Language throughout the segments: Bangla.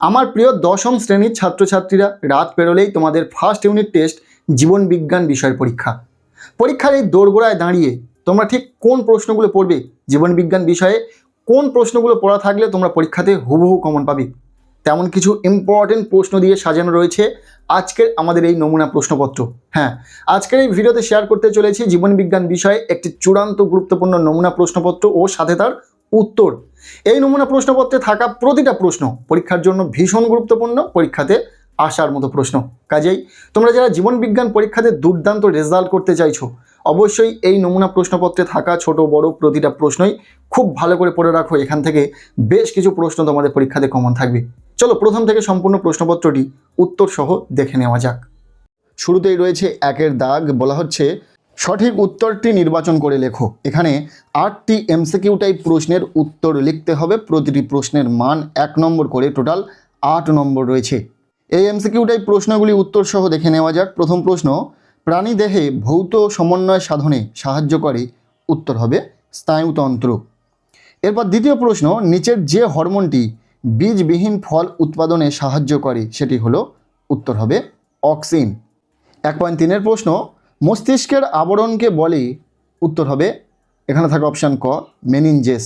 আমার প্রিয় দশম শ্রেণীর ছাত্রছাত্রীরা, রাত পেরোলেই তোমাদের ফার্স্ট ইউনিট টেস্ট জীবন বিজ্ঞান বিষয়ের পরীক্ষার এই দোরগোড়ায় দাঁড়িয়ে তোমরা ঠিক কোন প্রশ্নগুলো পড়বে, জীবন বিজ্ঞান বিষয়ে কোন প্রশ্নগুলো পড়া থাকলে তোমরা পরীক্ষাতে হুবহু কমন পাবে, তেমন কিছু ইম্পর্টেন্ট প্রশ্ন দিয়ে সাজানো রয়েছে আজকের আমাদের এই নমুনা প্রশ্নপত্র। হ্যাঁ, আজকের এই ভিডিওতে শেয়ার করতে চলেছি জীবন বিজ্ঞান বিষয়ে একটি চূড়ান্ত গুরুত্বপূর্ণ নমুনা প্রশ্নপত্র ও সাথে তার উত্তর। এই নমুনা প্রশ্নপত্রে থাকা প্রতিটা প্রশ্ন পরীক্ষার জন্য ভীষণ গুরুত্বপূর্ণ, পরীক্ষাতে আসার মতো প্রশ্ন। কাজেই তোমরা যারা জীবন বিজ্ঞান পরীক্ষাতে দুর্দান্ত রেজাল্ট করতে চাইছো, অবশ্যই এই নমুনা প্রশ্নপত্রে থাকা ছোট বড় প্রতিটা প্রশ্নই খুব ভালো করে পড়ে রাখো। এখান থেকে বেশ কিছু প্রশ্ন তোমাদের পরীক্ষাতে কমন থাকবে। চলো প্রথম থেকে সম্পূর্ণ প্রশ্নপত্রটি উত্তর সহ দেখে নেওয়া যাক। শুরুতেই রয়েছে একের দাগ, বলা হচ্ছে সঠিক উত্তরটি নির্বাচন করে লেখো। এখানে 8টি এমসিকিউ টাইপ প্রশ্নের উত্তর লিখতে হবে। প্রতিটি প্রশ্নের মান 1 নম্বর করে, টোটাল 8 নম্বর রয়েছে। এই এমসিকিউ টাইপ প্রশ্নগুলি উত্তর সহ দেখে নেওয়া যাক। প্রথম প্রশ্ন, প্রাণী দেহে ভৌত সমন্বয় সাধনে সাহায্য করে, উত্তর হবে স্নায়ুতন্ত্র। এরপর দ্বিতীয় প্রশ্ন, নিচের যে হরমোনটি বীজবিহীন ফল উৎপাদনে সাহায্য করে সেটি হলো, উত্তর হবে অক্সিন। 1.3 প্রশ্ন, মস্তিষ্কের আবরণকে বলে, উত্তর হবে এখানে থাকা অপশান ক মেনিনজেস।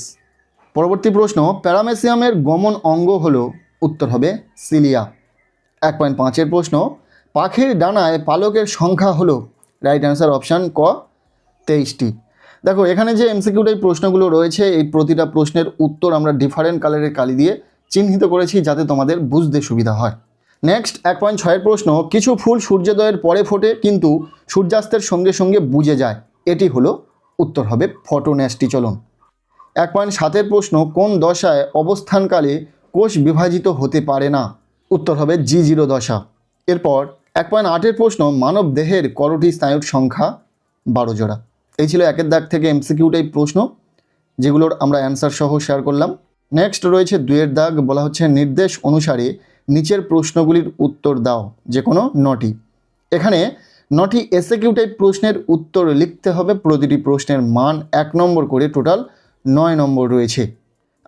পরবর্তী প্রশ্ন, প্যারামেসিয়ামের গমন অঙ্গ হলো, উত্তর হবে সিলিয়া। 1.5 প্রশ্ন, পাখির ডানায় পালকের সংখ্যা হলো, রাইট অ্যান্সার অপশান ক 23টি। দেখো এখানে যে এমসিকিউটাই প্রশ্নগুলো রয়েছে, এই প্রতিটা প্রশ্নের উত্তর আমরা ডিফারেন্ট কালারের কালি দিয়ে চিহ্নিত করেছি যাতে তোমাদের বুঝতে সুবিধা হয়। নেক্সট 1.6 প্রশ্ন, কিছু ফুল সূর্যোদয়ের পরে ফোটে কিন্তু সূর্যাস্তের সঙ্গে সঙ্গে বুঝে যায়, এটি হলো, উত্তর হবে ফটোন্যাস্টিচলন। 1.7 প্রশ্ন, কোন দশায় অবস্থানকালে কোষ বিভাজিত হতে পারে না, উত্তর হবে G0 দশা। এরপর 1.8 প্রশ্ন, মানব দেহের করোটি স্নায়ুর সংখ্যা 12 জোড়া। এই ছিল একের দাগ থেকে এমসিকিউ টাইপ প্রশ্ন, যেগুলোর আমরা অ্যান্সার সহ শেয়ার করলাম। নেক্সট রয়েছে 2 দাগ, বলা হচ্ছে নির্দেশ অনুসারে নিচের প্রশ্নগুলির উত্তর দাও, যে কোনো 9টি। এখানে 9টি এসএকিউ টাইপ প্রশ্নের উত্তর লিখতে হবে। প্রতিটি প্রশ্নের মান 1 নম্বর করে, টোটাল 9 নম্বর রয়েছে।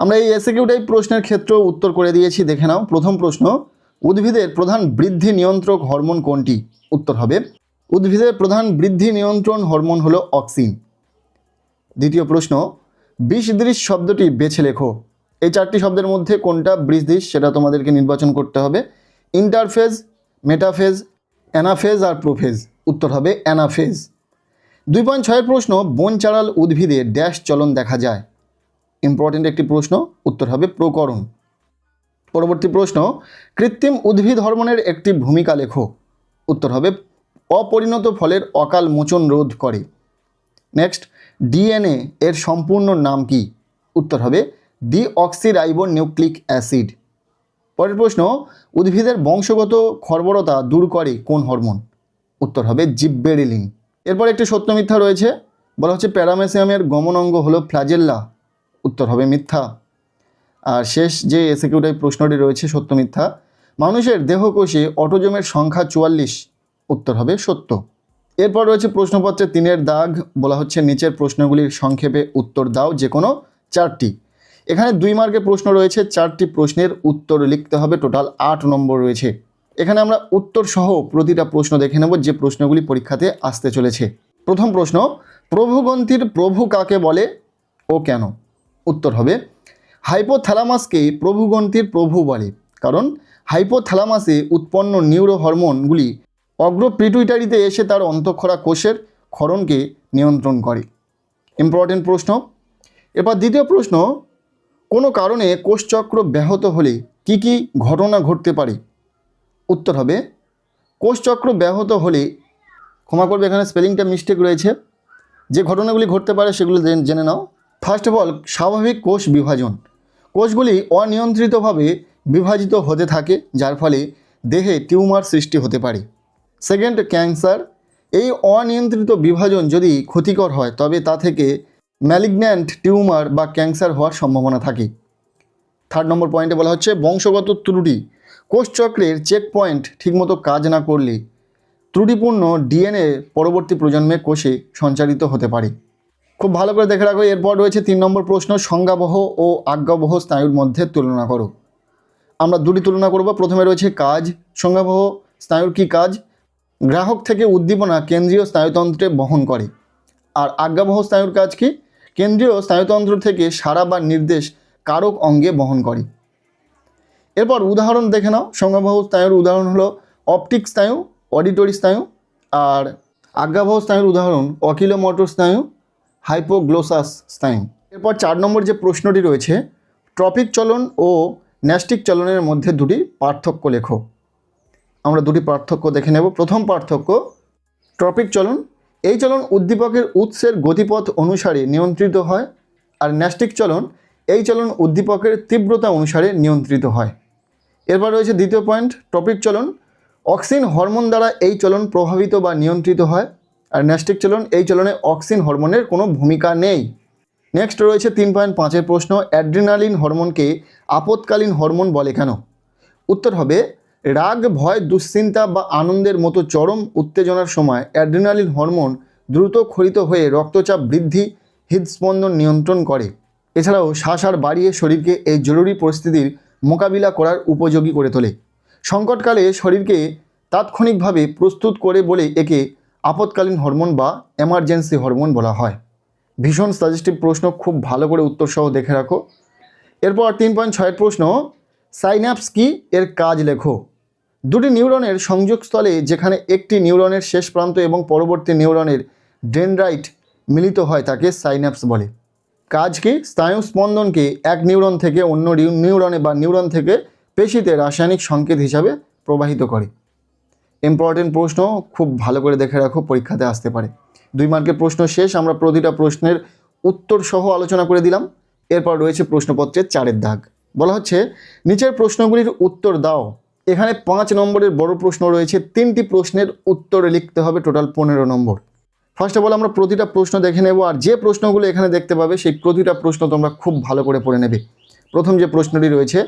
আমরা এই এসএকিউ টাইপ প্রশ্নের ক্ষেত্রেও উত্তর করে দিয়েছি, দেখে নাও। প্রথম প্রশ্ন, উদ্ভিদের প্রধান বৃদ্ধি নিয়ন্ত্রক হরমোন কোনটি, উত্তর হবে উদ্ভিদের প্রধান বৃদ্ধি নিয়ন্ত্রণ হরমোন হলো অক্সিন। দ্বিতীয় প্রশ্ন, বিষদৃশ শব্দটি বেছে লেখো। এই 4টি শব্দের মধ্যে কোনটা বৃষদৃশ সেটা তোমাদেরকে নির্বাচন করতে হবে। ইন্টারফেজ, মেটাফেজ, অ্যানাফেজ আর প্রোফেজ, উত্তর হবে অ্যানাফেজ। 2.6 প্রশ্ন, বন চারাল উদ্ভিদে ড্যাশ চলন দেখা যায়, ইম্পর্টেন্ট একটি প্রশ্ন, উত্তর হবে প্রকরণ। পরবর্তী প্রশ্ন, কৃত্রিম উদ্ভিদ হরমোনের একটি ভূমিকা লেখো, উত্তর হবে অপরিণত ফলের অকাল মোচন রোধ করে। নেক্সট, ডিএনএ এর সম্পূর্ণ নাম কি, উত্তর হবে ডিঅক্সিরাইবো নিউক্লিক অ্যাসিড। পরের প্রশ্ন, উদ্ভিদের বংশগত খর্বরতা দূর করে কোন হরমোন, উত্তর হবে জিব্বেরেলিন। এরপর একটি সত্য মিথ্যা রয়েছে, বলা হচ্ছে প্যারামেসিয়ামের গমন অঙ্গ হলো ফ্ল্যাজেল্লা, উত্তর হবে মিথ্যা। আর শেষ যে এসএকিউ টাইপ প্রশ্নটি রয়েছে সত্য মিথ্যা, মানুষের দেহকোষে অটোজোমের সংখ্যা 44, উত্তর হবে সত্য। এরপর রয়েছে প্রশ্নপত্রের 3 দাগ, বলা হচ্ছে নিচের প্রশ্নগুলির সংক্ষেপে উত্তর দাও, যে কোনো 4টি। এখানে 2 মার্কের প্রশ্ন রয়েছে, 4টি প্রশ্নের উত্তর লিখতে হবে, টোটাল 8 নম্বর রয়েছে। এখানে আমরা উত্তর সহ প্রতিটা প্রশ্ন দেখে নেব যে প্রশ্নগুলি পরীক্ষাতে আসতে চলেছে। প্রথম প্রশ্ন, প্রভুগ্রন্থির প্রভু কাকে বলে ও কেন, উত্তর হবে হাইপোথ্যালামাসকে প্রভুগ্রন্থির প্রভু বলে, কারণ হাইপোথ্যালামাসে উৎপন্ন নিউরো হরমোনগুলি অগ্র পিটুইটারিতে এসে তার অন্তঃক্ষরা কোষের ক্ষরণকে নিয়ন্ত্রণ করে, ইম্পর্টেন্ট প্রশ্ন। এরপর দ্বিতীয় প্রশ্ন, কোনো কারণে কোষচক্র ব্যাহত হলে কি কি ঘটনা ঘটতে পারে, উত্তর হবে কোষচক্র ব্যাহত হলে, ক্ষমা করবে এখানে স্পেলিংটা মিস্টেক রয়েছে, যে ঘটনাগুলি ঘটতে পারে সেগুলো জেনে নাও। ফার্স্ট অফ অল, স্বাভাবিক কোষ বিভাজন, কোষগুলি অনিয়ন্ত্রিতভাবে বিভাজিত হতে থাকে, যার ফলে দেহে টিউমার সৃষ্টি হতে পারে। সেকেন্ড, ক্যান্সার, এই অনিয়ন্ত্রিত বিভাজন যদি ক্ষতিকর হয় তবে তা থেকে ম্যালিগন্যান্ট টিউমার বা ক্যান্সার হওয়ার সম্ভাবনা থাকে। 3 নম্বর পয়েন্টে বলা হচ্ছে বংশগত ত্রুটি, কোষচক্রের চেক পয়েন্ট ঠিকমতো কাজ না করলে ত্রুটিপূর্ণ ডিএনএ পরবর্তী প্রজন্মে কোষে সঞ্চারিত হতে পারে। খুব ভালো করে দেখে রাখো। এরপর রয়েছে 3 নম্বর প্রশ্ন, সংজ্ঞাবহ ও আজ্ঞাবহ স্নায়ুর মধ্যে তুলনা করো। আমরা দুটি তুলনা করব। প্রথমে রয়েছে কাজ। সংজ্ঞাবহ স্নায়ুর কি কাজ? গ্রাহক থেকে উদ্দীপনা কেন্দ্রীয় স্নায়ুতন্ত্রে বহন করে। আর আজ্ঞাবহ স্নায়ুর কাজ কি? কেন্দ্রীয় স্নায়ুতন্ত্র থেকে সাড়া বা নির্দেশ কারক অঙ্গে বহন করে। এরপর উদাহরণ দেখে নাও। সংজ্ঞাবহ স্নায়ুর উদাহরণ হলো অপটিক স্নায়ু, অডিটরি স্নায়ু। আর আজ্ঞাবহ স্নায়ুর উদাহরণ অকিলোমোটর স্নায়ু, হাইপোগ্লোসাস স্নায়ু। এরপর 4 নম্বর যে প্রশ্নটি রয়েছে, ট্রপিক চলন ও ন্যাস্টিক চলনের মধ্যে দুটি পার্থক্য লেখো। আমরা দুটি পার্থক্য দেখে নেব। প্রথম পার্থক্য, ট্রপিক চলন, এই চলন উদ্দীপকের উৎসের গতিপথ অনুসারে নিয়ন্ত্রিত হয়। আর ন্যাস্টিক চলন, এই চলন উদ্দীপকের তীব্রতা অনুসারে নিয়ন্ত্রিত হয়। এরপর রয়েছে দ্বিতীয় পয়েন্ট, ট্রপিক চলন, অক্সিন হরমোন দ্বারা এই চলন প্রভাবিত বা নিয়ন্ত্রিত হয়। আর ন্যাস্টিক চলন, এই চলনে অক্সিন হরমোনের কোনো ভূমিকা নেই। নেক্সট রয়েছে 3.5-এর প্রশ্ন, অ্যাড্রিনালিন হরমোনকে আপৎকালীন হরমোন বলে কেন? উত্তর হবে, রাগ, ভয়, দুশ্চিন্তা বা আনন্দের মতো চরম উত্তেজনার সময় অ্যাড্রিনালিন হরমোন দ্রুত ক্ষরিত হয়ে রক্তচাপ বৃদ্ধি, হৃদস্পন্দন নিয়ন্ত্রণ করে। এছাড়াও শ্বাসার বাড়িয়ে শরীরকে এই জরুরি পরিস্থিতির মোকাবিলা করার উপযোগী করে তোলে। সংকটকালে শরীরকে তাৎক্ষণিকভাবে প্রস্তুত করে বলে একে আপৎকালীন হরমোন বা এমার্জেন্সি হরমোন বলা হয়। ভীষণ সাজেস্টিভ প্রশ্ন, খুব ভালো করে উত্তর সহ দেখে রাখো। এরপর 3.6-এর প্রশ্ন, সাইন্যাপস কি, এর কাজ লেখো। দুটি নিউরনের সংযোগস্থলে যেখানে একটি নিউরনের শেষ প্রান্ত এবং পরবর্তী নিউরনের ডেনড্রাইট মিলিত হয় তাকে সাইন্যাপস বলে। কাজ কি? স্নায়ু স্পন্দনকে এক নিউরন থেকে অন্য নিউরনে বা নিউরন থেকে পেশিতে রাসায়নিক সংকেত হিসাবে প্রবাহিত করে। ইম্পর্টেন্ট প্রশ্ন, খুব ভালো করে দেখে রাখো, পরীক্ষাতে আসতে পারে। 2 মার্কের প্রশ্ন শেষ। আমরা প্রতিটা প্রশ্নের উত্তর সহ আলোচনা করে দিলাম। এরপর রয়েছে প্রশ্নপত্রের 4-এর দাগ। বলা হচ্ছে, নিচের প্রশ্নগুলির উত্তর দাও। এখানে 5 নম্বরের বড় প্রশ্ন রয়েছে। 3টি প্রশ্নের উত্তর লিখতে হবে, total 15 number. First of all আমরা প্রতিটা প্রশ্ন দেখে নেব, আর যে প্রশ্নগুলো এখানে দেখতে পাবে সেই প্রতিটা প্রশ্ন তোমরা খুব ভালো করে পড়ে নেবে। প্রথম যে প্রশ্নটি রয়েছে,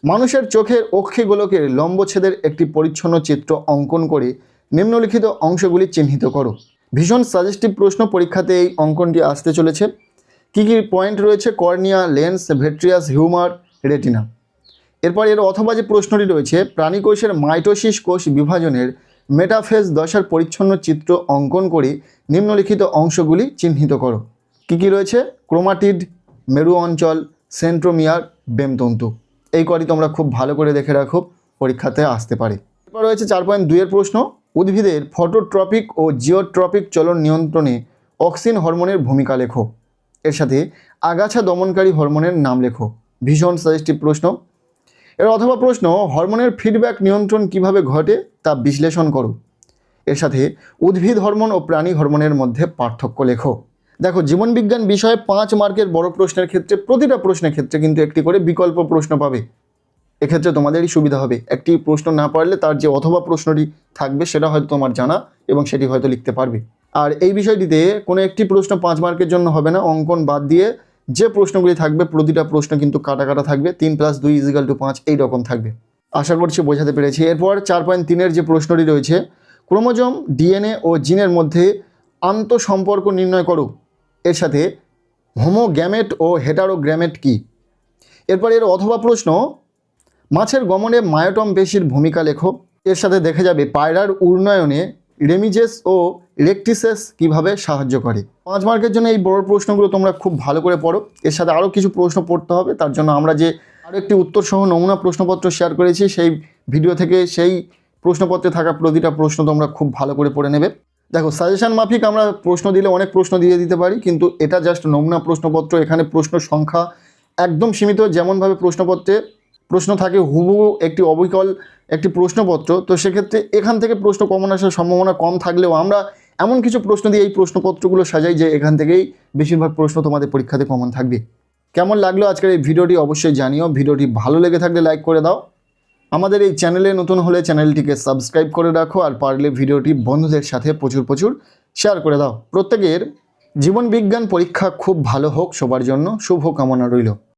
মানুষের চোখের অক্ষিগোলকের লম্বচ্ছেদের একটি পরিচ্ছন্ন চিত্র অঙ্কন করে নিম্নলিখিত অংশগুলি চিহ্নিত করো। ভীষণ সাজেস্টিভ প্রশ্ন, পরীক্ষাতে এই অঙ্কনটি আসতে চলেছে। কী কী পয়েন্ট রয়েছে? Cornea, lens, vitreous, humour, retina. এরপর এর অথবা যে প্রশ্নটি রয়েছে, প্রাণীকোষের মাইটোসিস কোষ বিভাজনের মেটাফেজ দশার পরিচ্ছন্ন চিত্র অঙ্কন করে নিম্নলিখিত অংশগুলি চিহ্নিত করো। কী কী রয়েছে? ক্রোমাটিড, মেরু অঞ্চল, সেন্ট্রোমিয়ার, বেমতন্তু। এই কটি তোমরা খুব ভালো করে দেখে রাখো, পরীক্ষাতে আসতে পারে। এরপর রয়েছে 4.2-এর প্রশ্ন, উদ্ভিদের ফটোট্রপিক ও জিওট্রপিক চলন নিয়ন্ত্রণে অক্সিন হরমোনের ভূমিকা লেখো। এর সাথে আগাছা দমনকারী হরমোনের নাম লেখো। ভীষণ সাজেস্টিভ প্রশ্ন। এর অথবা প্রশ্ন, হরমোনের ফিডব্যাক নিয়ন্ত্রণ কিভাবে ঘটে তা বিশ্লেষণ করো। এর সাথে উদ্ভিদ হরমোন ও প্রাণী হরমোনের মধ্যে পার্থক্য লেখো। দেখো, জীবনবিজ্ঞান বিষয়ে 5 মার্কের বড় প্রশ্নের ক্ষেত্রে প্রতিটা প্রশ্নের ক্ষেত্রে কিন্তু একটি করে বিকল্প প্রশ্ন পাবে। এক্ষেত্রে তোমাদেরই সুবিধা হবে। একটি প্রশ্ন না পারলে তার যে অথবা প্রশ্নটি থাকবে সেটা হয়তো তোমার জানা এবং সেটি হয়তো লিখতে পারবে। আর এই বিষয়টিতে কোনো একটি প্রশ্ন 5 মার্কের জন্য হবে না, অঙ্কন বাদ দিয়ে যে প্রশ্নগুলি থাকবে প্রতিটা প্রশ্ন কিন্তু কাটা কাটা থাকবে। 3 + 2 = 5 এই রকম থাকবে। আশা করছি বোঝাতে পেরেছি। এরপর 4.3-এর যে প্রশ্নটি রয়েছে, ক্রোমোজোম, ডিএনএ ও জিনের মধ্যে আন্তঃসম্পর্ক নির্ণয় করো। এর সাথে হোমোগ্যামেট ও হেটারোগ্যামেট কি? এরপর এর অথবা প্রশ্ন, মাছের গমনে মায়োটম পেশির ভূমিকা লেখো। এর সাথে দেখে যাবে পায়রার উন্নয়নে রেমিজেস ও রেকটিসেস কিভাবে সাহায্য করে। 5 মার্কের জন্য এই বড় প্রশ্নগুলো তোমরা খুব ভালো করে পড়ো। এর সাথে আরও কিছু প্রশ্ন পড়তে হবে, তার জন্য আমরা যে আরও একটি উত্তর সহ নমুনা প্রশ্নপত্র শেয়ার করেছি, সেই ভিডিও থেকে সেই প্রশ্নপত্রে থাকা প্রতিটা প্রশ্ন তোমরা খুব ভালো করে পড়ে নেবে। দেখো, সাজেশন মাফিক আমরা প্রশ্ন দিলে অনেক প্রশ্ন দিয়ে দিতে পারি, কিন্তু এটা জাস্ট নমুনা প্রশ্নপত্র। এখানে প্রশ্ন সংখ্যা একদম সীমিত। যেমনভাবে প্রশ্নপত্রে প্রশ্ন থাকে হুবহু একটি অবিকল একটি প্রশ্নপত্র, তো সেক্ষেত্রে এখান থেকে প্রশ্ন কমন আসার সম্ভাবনা কম থাকলেও আমরা এমন কিছু প্রশ্ন দিয়ে এই প্রশ্নপত্রগুলো সাজাই যে এখান থেকেই বেশিরভাগ প্রশ্ন তোমাদের পরীক্ষাতে কমন থাকবে। কেমন লাগলো আজকের এই ভিডিওটি অবশ্যই জানিও। ভিডিওটি ভালো লেগে থাকলে লাইক করে দাও। আমাদের এই চ্যানেলে নতুন হলে চ্যানেলটিকে সাবস্ক্রাইব করে রাখো, আর পারলে ভিডিওটি বন্ধুদের সাথে প্রচুর শেয়ার করে দাও। প্রত্যেকের জীবন বিজ্ঞান পরীক্ষা খুব ভালো হোক, সবার জন্য শুভ কামনা রইল।